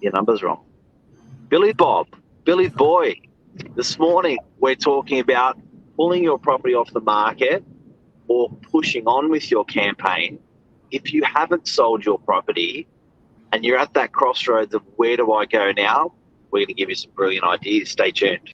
Your number's wrong. Billy Bob, Billy Boy, this morning we're talking about pulling your property off the market or pushing on with your campaign. If you haven't sold your property and you're at that crossroads of where do I go now, we're going to give you some brilliant ideas. Stay tuned.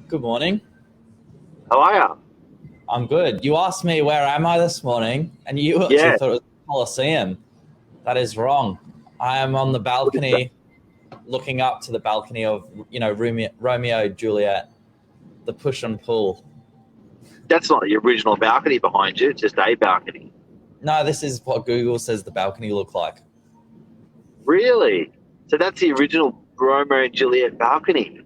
Good morning. How are you? I'm good. You asked me where am I this morning, and you actually thought it was the Colosseum. That is wrong. I am on the balcony, looking up to the balcony of, Romeo, Juliet, the push and pull. That's not the original balcony behind you, it's just a balcony. No, this is what Google says the balcony look like. Really? So that's the original Romeo and Juliet balcony?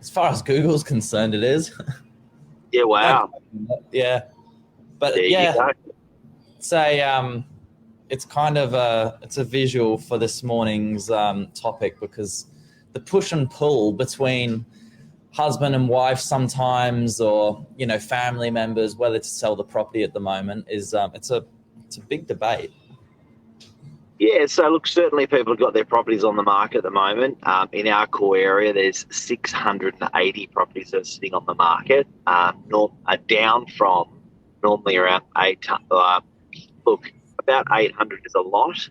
As far as Google's concerned, it is. Yeah, wow. Yeah. But there yeah, it's kind of a visual for this morning's topic, because the push and pull between husband and wife sometimes, or family members, whether to sell the property at the moment, is it's a big debate. Yeah, so look, certainly people have got their properties on the market at the moment. In our core area, there's 680 properties that are sitting on the market, down from normally around 800. Look, about 800 is a lot.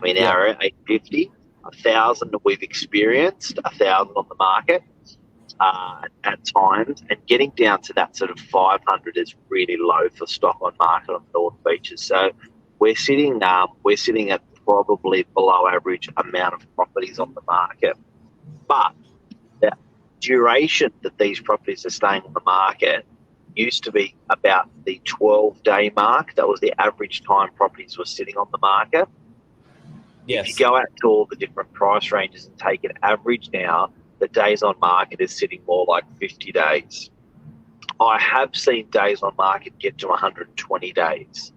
In our area, 850, 1,000 we've experienced, 1,000 on the market at times, and getting down to that sort of 500 is really low for stock on market on the North Beaches. So we're sitting at probably below average amount of properties on the market. But the duration that these properties are staying on the market used to be about the 12-day mark. That was the average time properties were sitting on the market. Yes. If you go out to all the different price ranges and take an average now, the days on market is sitting more like 50 days. I have seen days on market get to 120 days.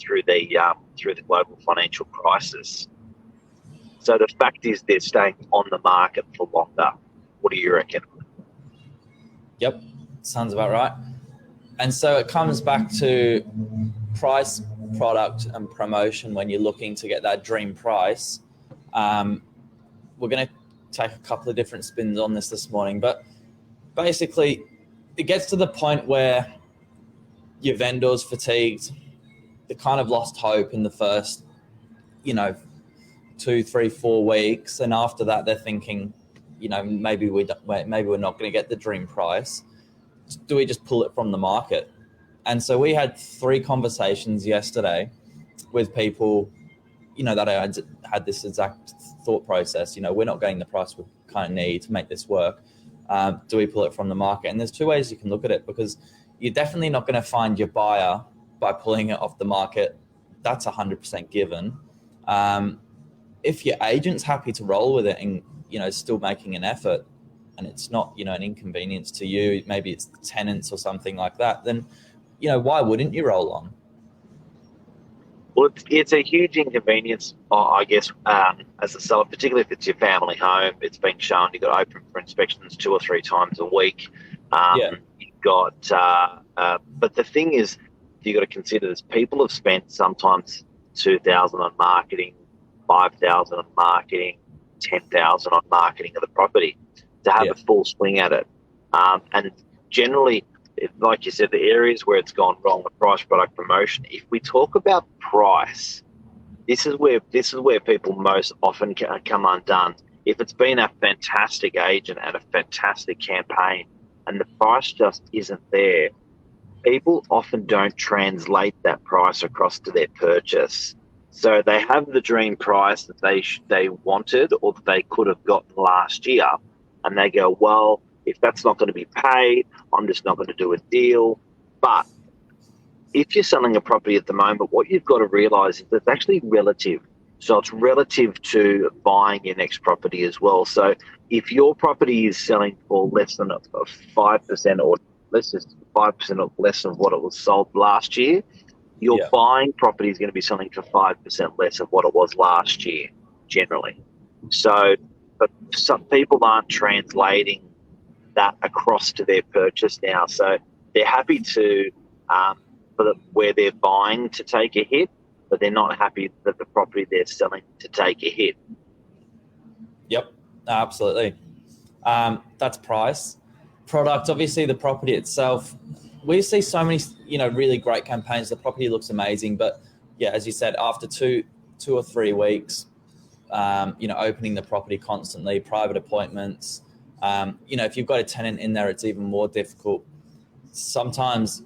Through the global financial crisis. So the fact is they're staying on the market for longer. What do you reckon? Yep, sounds about right. And so it comes back to price, product, and promotion when you're looking to get that dream price. We're going to take a couple of different spins on this morning, but basically it gets to the point where your vendor's fatigued. They kind of lost hope in the first, 2, 3, 4 weeks. And after that, they're thinking, maybe we're not going to get the dream price. Do we just pull it from the market? And so we had 3 conversations yesterday with people, that I had this exact thought process. We're not getting the price we kind of need to make this work. Do we pull it from the market? And there's 2 ways you can look at it, because you're definitely not going to find your buyer by pulling it off the market. That's 100% given. If your agent's happy to roll with it and, still making an effort, and it's not, an inconvenience to you, maybe it's the tenants or something like that, then, why wouldn't you roll on? Well, it's a huge inconvenience, I guess, as a seller, particularly if it's your family home. It's been shown you've got to open for inspections 2 or 3 times a week. You've got, but the thing is, you got to consider this. People have spent sometimes 2,000 on marketing, 5,000 on marketing, 10,000 on marketing of the property to have a full swing at it. And generally, like you said, the areas where it's gone wrong with price, product, promotion. If we talk about price, this is where people most often come undone. If it's been a fantastic agent and a fantastic campaign, and the price just isn't there, people often don't translate that price across to their purchase. So they have the dream price that they wanted or that they could have gotten last year, and they go, well, if that's not going to be paid, I'm just not going to do a deal. But if you're selling a property at the moment, what you've got to realise is it's actually relative. So it's relative to buying your next property as well. So if your property is selling for less than 5% or let's just 5% or less of what it was sold last year, Your Yeah. buying property is going to be selling for 5% less of what it was last year, generally. So, but some people aren't translating that across to their purchase now. So they're happy to, where they're buying to take a hit, but they're not happy that the property they're selling to take a hit. Yep. Absolutely. That's price. Product, obviously the property itself, we see so many, really great campaigns. The property looks amazing, but yeah, as you said, after two or 3 weeks, opening the property constantly, private appointments, if you've got a tenant in there, it's even more difficult. Sometimes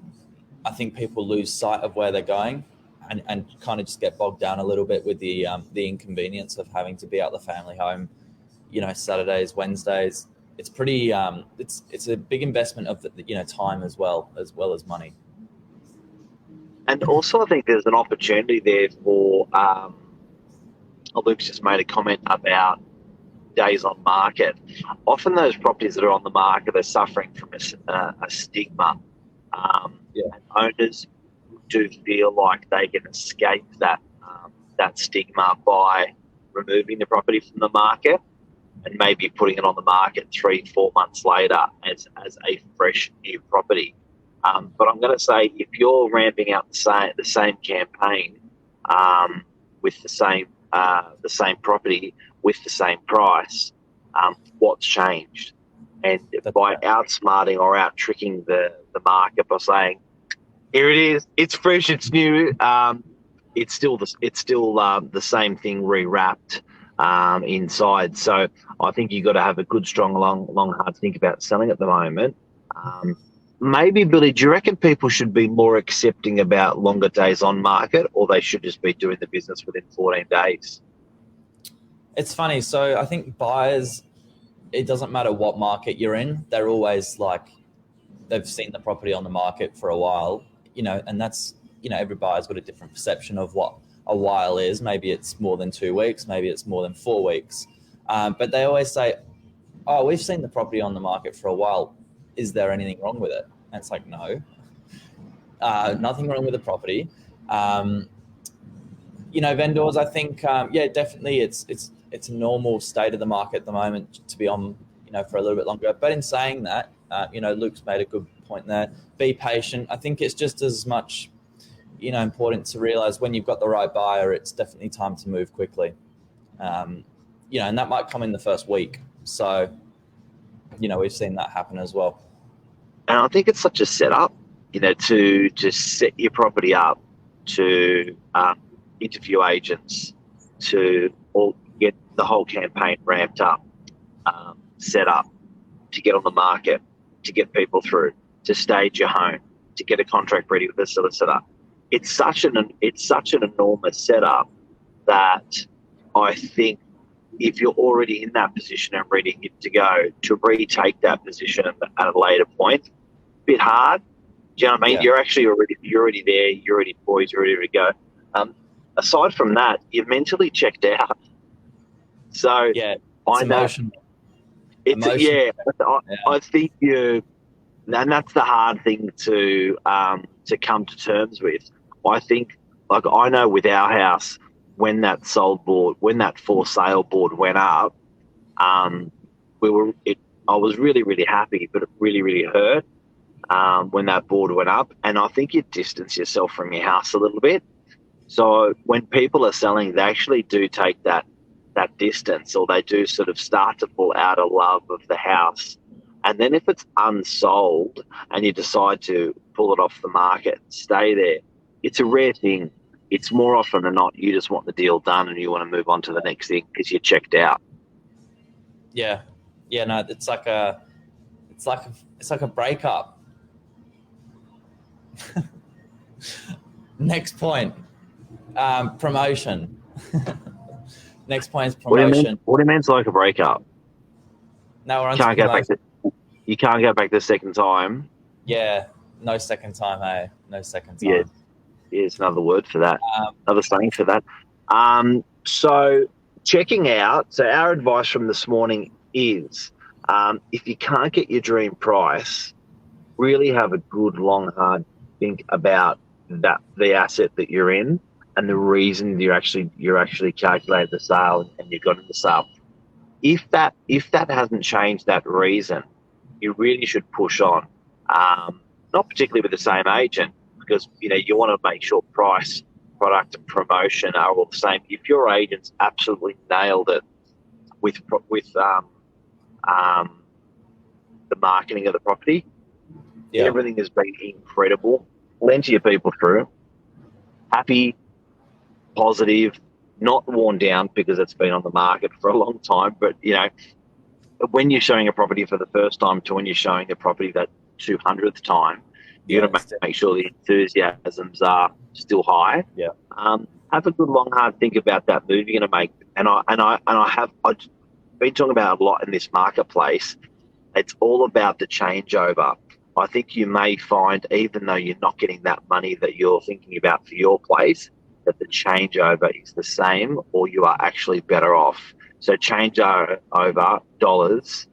I think people lose sight of where they're going and kind of just get bogged down a little bit with the inconvenience of having to be out the family home, Saturdays, Wednesdays. It's pretty, it's a big investment of time as well as money. And also, I think there's an opportunity there for, Luke's just made a comment about days on market. Often those properties that are on the market are suffering from a stigma. And owners do feel like they can escape that stigma by removing the property from the market and maybe putting it on the market 3-4 months later as a fresh new property. But I'm going to say, if you're ramping up the same campaign with the same property with the same price, what's changed? And by outsmarting or out tricking the market by saying, here it is, it's fresh, it's new, it's still the same thing rewrapped inside. So I think you've got to have a good, strong, long, hard think about selling at the moment. Maybe, Billy, do you reckon people should be more accepting about longer days on market, or they should just be doing the business within 14 days? It's funny. So I think buyers, it doesn't matter what market you're in, they're always like, they've seen the property on the market for a while, and that's, every buyer's got a different perception of what a while is. Maybe it's more than 2 weeks, maybe it's more than 4 weeks. But they always say, oh, we've seen the property on the market for a while. Is there anything wrong with it? And it's like, no, nothing wrong with the property. Vendors, I think, definitely it's a normal state of the market at the moment to be on, for a little bit longer. But in saying that, Luke's made a good point there. Be patient. I think it's just as much, important to realize when you've got the right buyer, it's definitely time to move quickly. And that might come in the first week. So, we've seen that happen as well. And I think it's such a setup, to set your property up, to interview agents, to all get the whole campaign ramped up, set up, to get on the market, to get people through, to stage your home, to get a contract ready with the solicitor. It's such an enormous setup that I think if you're already in that position and ready to go, to retake that position at a later point, a bit hard. Do you know what I mean? Yeah. You're already there. You're already poised. You're ready to go. Aside from that, you're mentally checked out. So yeah, I know I think and that's the hard thing to come to terms with. I think, like, I know with our house, when that for sale board went up, I was really, really happy, but it really, really hurt when that board went up. And I think you distance yourself from your house a little bit. So when people are selling, they actually do take that distance, or they do sort of start to pull out of love of the house. And then if it's unsold and you decide to pull it off the market, stay there, it's a rare thing. It's more often than not, you just want the deal done and you want to move on to the next thing because you're checked out. Yeah. Yeah, no, it's like a breakup. Next point. Promotion. Next point is promotion. What do you mean it's like a breakup? No, we're on you can't go back the second time. Yeah, no second time, hey? No second time. Yeah, it's another word for that. Another saying for that. So checking out. So our advice from this morning is, if you can't get your dream price, really have a good, long, hard think about that the asset that you're in and the reason you're actually calculated the sale and you've got the sale. If that hasn't changed that reason, you really should push on. Not particularly with the same agent, because you want to make sure price, product, and promotion are all the same. If your agent's absolutely nailed it with the marketing of the property, everything has been incredible. Plenty of people through, happy, positive, not worn down because it's been on the market for a long time. But when you're showing a property for the first time to when you're showing a property that 200th time, you got to make sure the enthusiasms are still high. Yeah. Have a good long hard think about that move you're going to make. And I've been talking about a lot in this marketplace. It's all about the changeover. I think you may find, even though you're not getting that money that you're thinking about for your place, that the changeover is the same, or you are actually better off. So change over dollars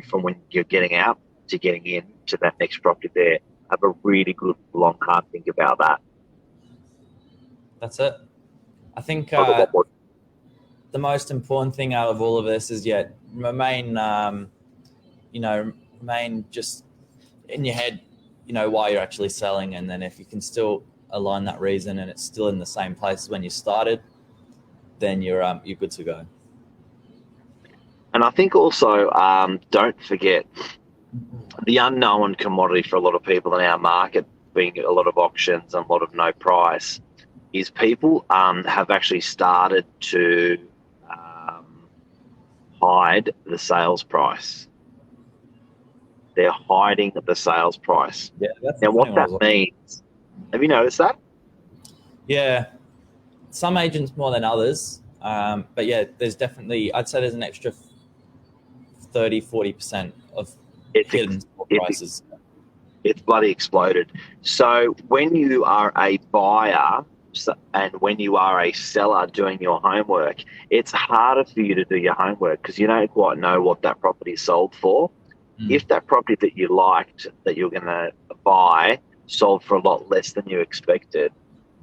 from when you're getting out to getting in to that next property there. Have a really good long hard think about that. That's it. I think the most important thing out of all of this is remain just in your head, why you're actually selling, and then if you can still align that reason and it's still in the same place as when you started, then you're good to go. And I think also don't forget the unknown commodity for a lot of people in our market, being a lot of auctions and a lot of no price, is people have actually started to hide the sales price. They're hiding the sales price. Yeah, that's now what that means. Have you noticed that? Yeah, some agents more than others, but there's definitely, I'd say there's an extra 30-40% of hidden prices. It's bloody exploded. So when you are a buyer and when you are a seller doing your homework, it's harder for you to do your homework because you don't quite know what that property is sold for. If that property that you liked that you're going to buy sold for a lot less than you expected,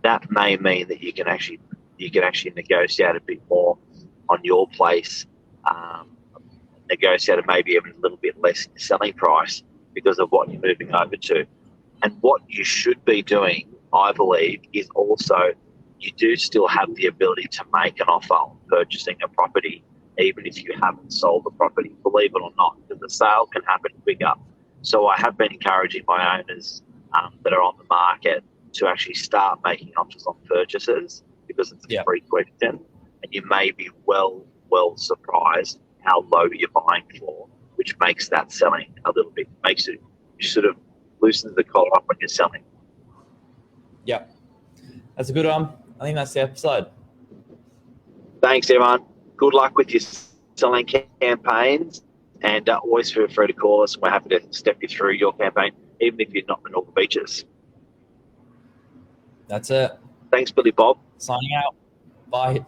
that may mean that you can actually negotiate a bit more on your place, negotiate maybe even a little bit less in selling price because of what you're moving over to. And what you should be doing, I believe, is also you do still have the ability to make an offer on purchasing a property, even if you haven't sold the property, believe it or not, because the sale can happen quicker. So I have been encouraging my owners that are on the market to actually start making offers on purchases because it's a free question, and you may be well surprised how low you're buying for, which makes that selling a little bit, makes it sort of loosens the collar up when you're selling. Yeah, that's a good one. I think that's the episode. Thanks, everyone. Good luck with your selling campaigns, and always feel free to call us. We're happy to step you through your campaign, even if you're not in all the beaches. That's it. Thanks, Billy Bob. Signing out. Bye.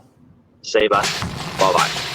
See you, bud. Bye-bye.